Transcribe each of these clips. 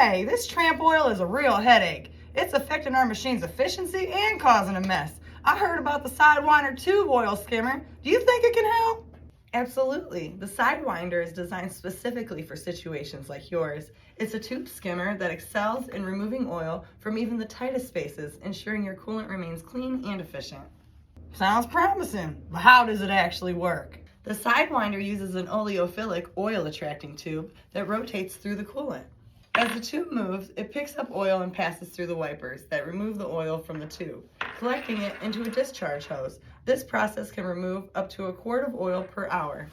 Hey, this Tramp oil is a real headache. It's affecting our machine's efficiency and causing a mess. I heard about the Sidewinder Tube Oil Skimmer. Do you think it can help? Absolutely. The Sidewinder is designed specifically for situations like yours. It's a tube skimmer that excels in removing oil from even the tightest spaces, ensuring your coolant remains clean and efficient. Sounds promising, but how does it actually work? The Sidewinder uses an oleophilic oil attracting tube that rotates through the coolant. As the tube moves, it picks up oil and passes through the wipers that remove the oil from the tube, collecting it into a discharge hose. This process can remove up to a quart of oil per hour.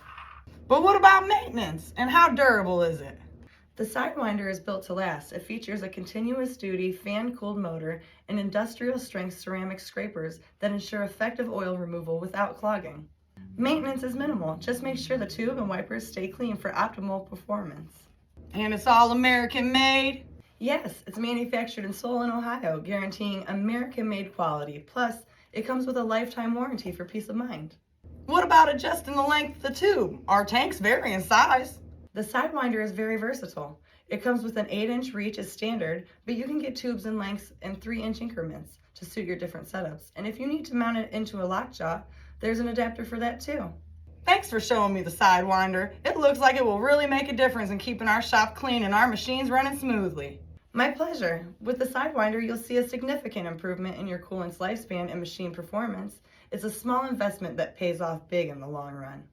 But what about maintenance, and how durable is it? The Sidewinder is built to last. It features a continuous duty fan-cooled motor and industrial-strength ceramic scrapers that ensure effective oil removal without clogging. Maintenance is minimal. Just make sure the tube and wipers stay clean for optimal performance. And it's all American made? Yes, it's manufactured in Solon, Ohio, guaranteeing American-made quality. Plus, it comes with a lifetime warranty for peace of mind. What about adjusting the length of the tube? Our tanks vary in size. The Sidewinder is very versatile. It comes with an 8-inch reach as standard, but you can get tubes in lengths in 3-inch increments to suit your different setups. And if you need to mount it into a lockjaw, there's an adapter for that too. Thanks for showing me the Sidewinder. It looks like it will really make a difference in keeping our shop clean and our machines running smoothly. My pleasure. With the Sidewinder, you'll see a significant improvement in your coolant's lifespan and machine performance. It's a small investment that pays off big in the long run.